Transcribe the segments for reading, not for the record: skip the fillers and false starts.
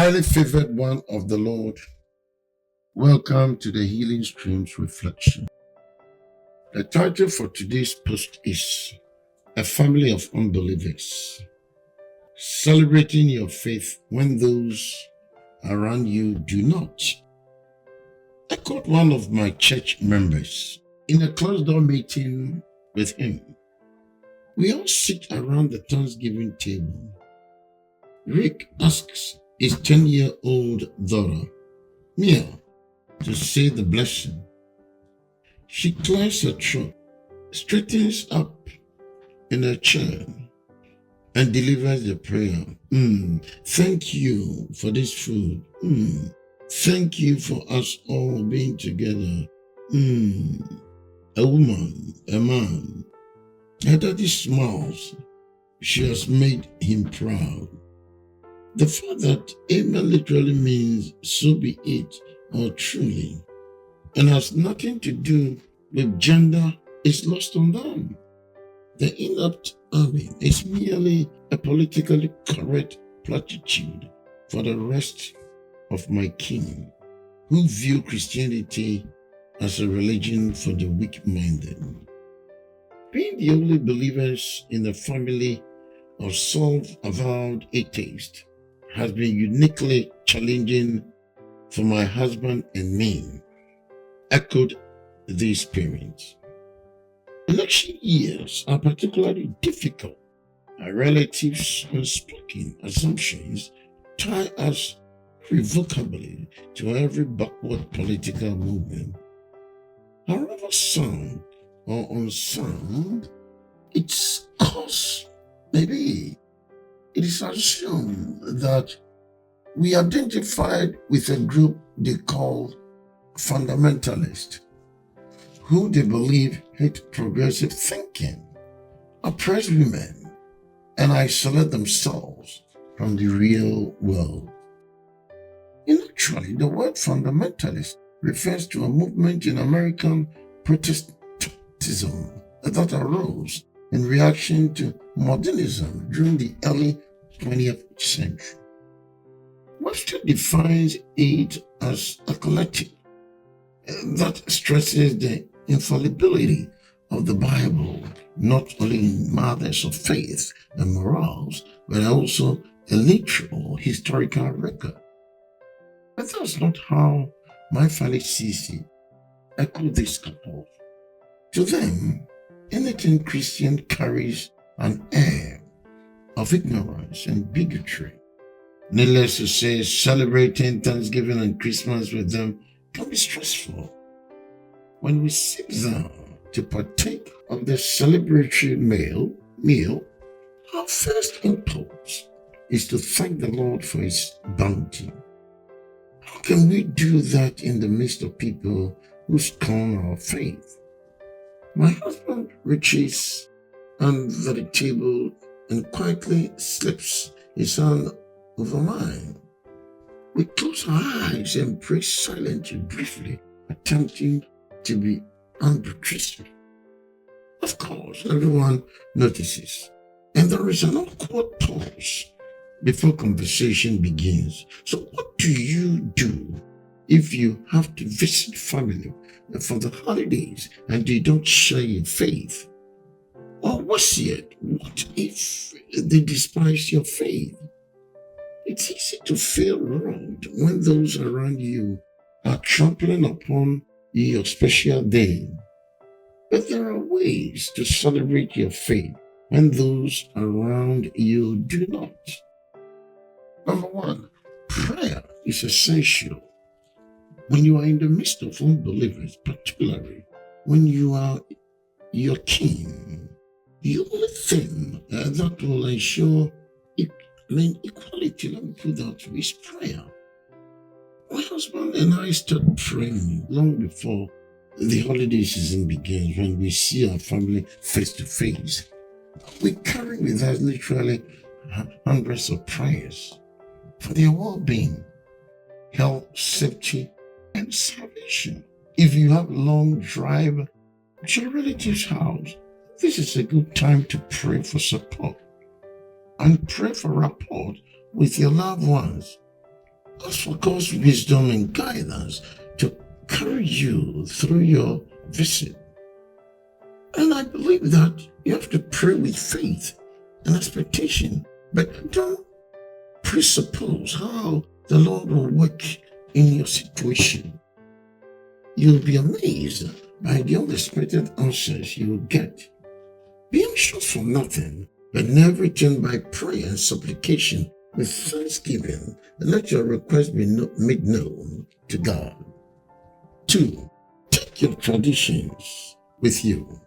Highly favored one of the Lord, welcome to the Healing Streams Reflection. The title for today's post is A Family of Unbelievers, Celebrating Your Faith When Those Around You Do Not. I caught one of my church members in a closed-door meeting with him. We all sit around the Thanksgiving table. Rick asks his 10-year-old daughter, Mia, to say the blessing. She clears her throat, straightens up in her chair, and delivers the prayer. Thank you for this food. Thank you for us all being together. A woman, a man. Her daddy smiles. She has made him proud. The fact that amen literally means so be it or truly, and has nothing to do with gender is lost on them. The inept amen is merely a politically correct platitude for the rest of my kin, who view Christianity as a religion for the weak-minded. Being the only believers in a family of self-avowed atheists has been uniquely challenging for my husband and me, echoed these parents. Election years are particularly difficult. Our relatives' unspoken assumptions tie us irrevocably to every backward political movement. However sound or unsound its cause may be, it is assumed that we identified with a group they call fundamentalists, who they believe hate progressive thinking, oppress women, and isolate themselves from the real world. Actually, the word fundamentalist refers to a movement in American Protestantism that arose in reaction to modernism during the early 20th century. Webster defines it as a collective that stresses the infallibility of the Bible, not only in matters of faith and morals, but also a literal historical record. But that's not how my family sees it. Echo this couple. To them, anything Christian carries an air of ignorance and bigotry. Needless to say, celebrating Thanksgiving and Christmas with them can be stressful. When we sit down to partake of the celebratory meal, our first impulse is to thank the Lord for His bounty. How can we do that in the midst of people who scorn our faith? My husband reaches under the table and quietly slips his hand over mine. We close our eyes and pray silently, briefly, attempting to be unobtrusive. Of course, everyone notices, and there is an awkward pause before conversation begins. So what do you do if you have to visit family for the holidays and you don't share your faith? Or worse yet, what if they despise your faith? It's easy to feel wronged when those around you are trampling upon your special day. But there are ways to celebrate your faith when those around you do not. Number one, prayer is essential. When you are in the midst of unbelievers, particularly when you are your king, the only thing that will ensure equality, let me put that, is prayer. My husband and I start praying long before the holiday season begins, when we see our family face to face. We carry with us literally hundreds of prayers for their well-being, health, safety, and salvation. If you have a long drive to your relative's house, this is a good time to pray for support and pray for rapport with your loved ones. Ask for God's wisdom and guidance to carry you through your visit. And I believe that you have to pray with faith and expectation, but don't presuppose how the Lord will work in your situation. You'll be amazed by the unexpected answers you will get. Be anxious for nothing, but in everything by prayer and supplication with thanksgiving, and let your requests be made known to God. 2. Take your traditions with you.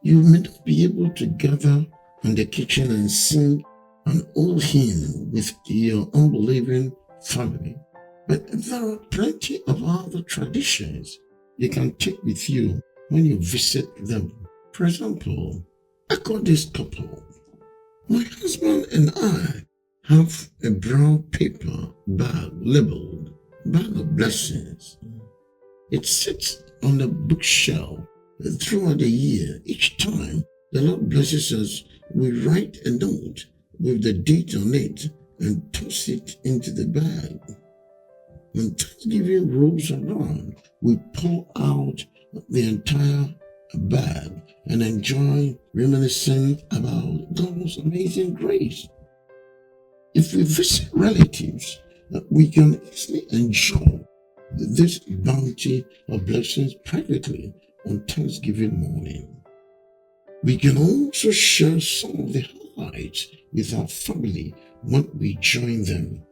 You may not be able to gather in the kitchen and sing an old hymn with your unbelieving family, but there are plenty of other traditions you can take with you when you visit them. For example, I call this couple. My husband and I have a brown paper bag labeled Bag of Blessings. It sits on the bookshelf throughout the year. Each time the Lord blesses us, we write a note with the date on it and toss it into the bag. When Thanksgiving rolls around, we pour out the entire bag and enjoy reminiscing about God's amazing grace. If we visit relatives, we can easily enjoy this bounty of blessings privately on Thanksgiving morning. We can also share some of the highlights with our family when we join them.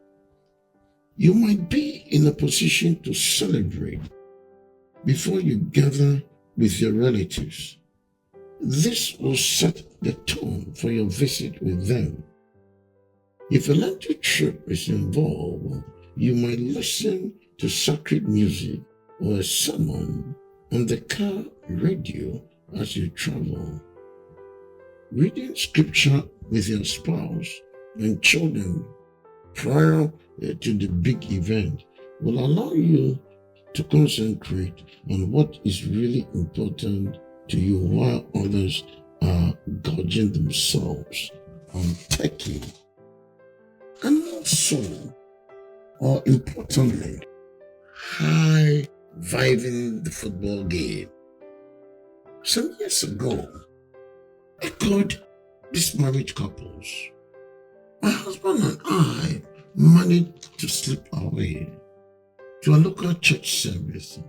You might be in a position to celebrate before you gather with your relatives. This will set the tone for your visit with them. If a lengthy trip is involved, you might listen to sacred music or a sermon on the car radio as you travel. Reading scripture with your spouse and children prior to the big event will allow you to concentrate on what is really important to you while others are gorging themselves on turkey. And also, or importantly, high-vibing the football game. Some years ago, I called these married couples. My husband and I managed to slip away to a local church service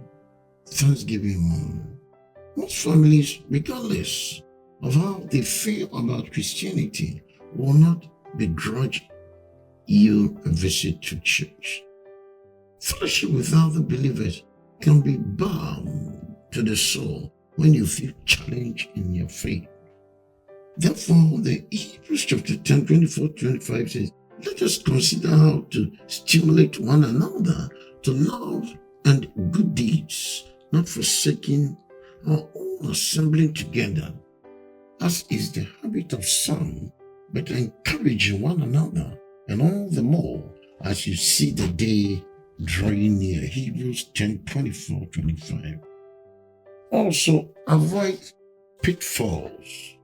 Thanksgiving morning. Most families, regardless of how they feel about Christianity, will not begrudge you a visit to church. Fellowship with other believers can be balm to the soul when you feel challenged in your faith. Therefore, the Hebrews chapter 10, 24-25 says, let us consider how to stimulate one another to love and good deeds, not forsaking our own assembling together, as is the habit of some, but encouraging one another, and all the more as you see the day drawing near. Hebrews 10, 24-25. Also, avoid pitfalls.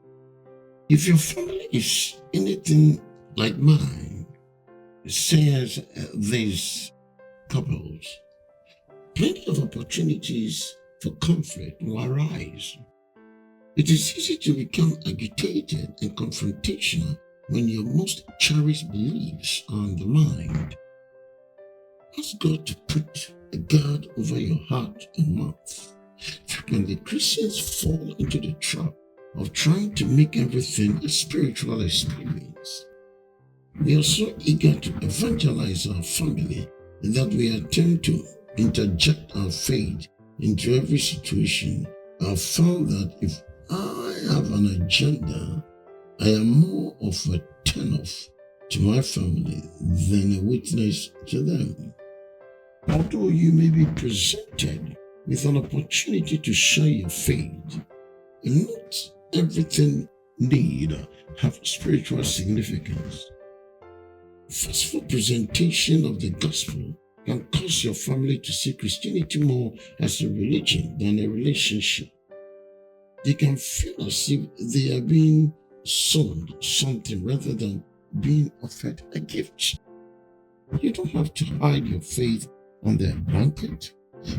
If your family is anything like mine, says these couples, plenty of opportunities for conflict will arise. It is easy to become agitated and confrontational when your most cherished beliefs are undermined. Ask God to put a guard over your heart and mouth. Frequently, Christians fall into the trap of trying to make everything a spiritual experience. We are so eager to evangelize our family that we attempt to interject our faith into every situation. I've found that if I have an agenda, I am more of a turn-off to my family than a witness to them. Although you may be presented with an opportunity to share your faith, not everything need have spiritual significance. Forceful presentation of the gospel can cause your family to see Christianity more as a religion than a relationship. They can feel as if they are being sold something rather than being offered a gift. You don't have to hide your faith on their blanket.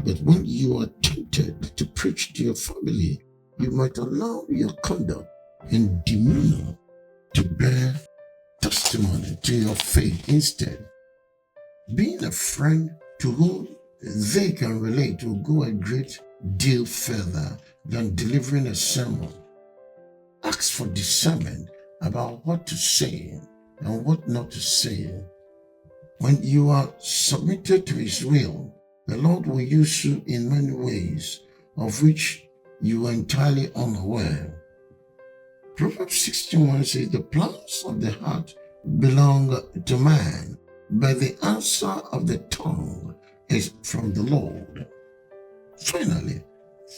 But when you are tempted to preach to your family, you might allow your conduct and demeanor to bear testimony to your faith instead. Being a friend to whom they can relate will go a great deal further than delivering a sermon. Ask for discernment about what to say and what not to say. When you are submitted to His will, the Lord will use you in many ways, of which you are entirely unaware. Proverbs 16:1 says, "The plans of the heart belong to man, but the answer of the tongue is from the Lord." Finally,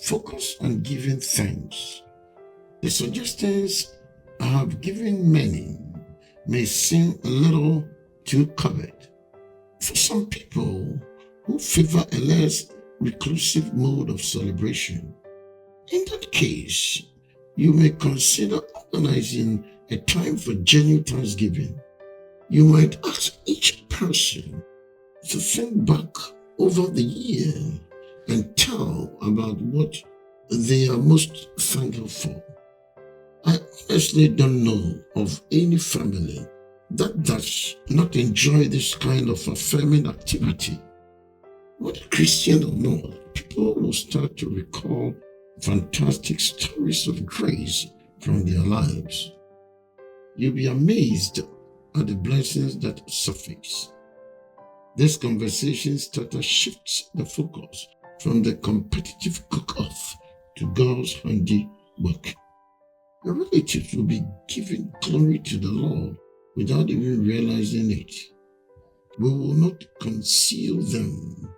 focus on giving thanks. The suggestions I have given many may seem a little too covert. For some people who favor a less reclusive mode of celebration, in that case, you may consider organizing a time for genuine thanksgiving. You might ask each person to think back over the year and tell about what they are most thankful for. I honestly don't know of any family that does not enjoy this kind of affirming activity. Whether Christian or not, people will start to recall fantastic stories of grace from their lives. You'll be amazed at the blessings that surface. This conversation starter shifts the focus from the competitive cook-off to God's handiwork. The relatives will be giving glory to the Lord without even realizing it. We will not conceal them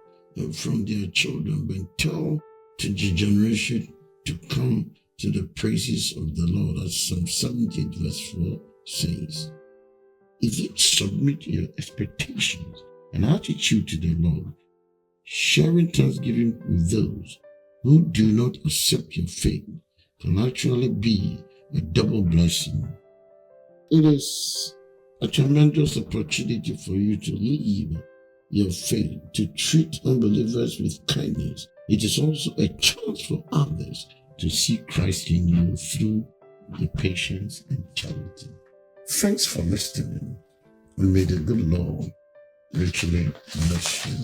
from their children, but tell to the generation to come to the praises of the Lord, as Psalm 78 verse 4 says. If you submit your expectations and attitude to the Lord, sharing thanksgiving with those who do not accept your faith can actually be a double blessing. It is a tremendous opportunity for you to live your faith, to treat unbelievers with kindness. It is also a chance for others to see Christ in you through your patience and charity. Thanks for listening, and may the good Lord richly bless you.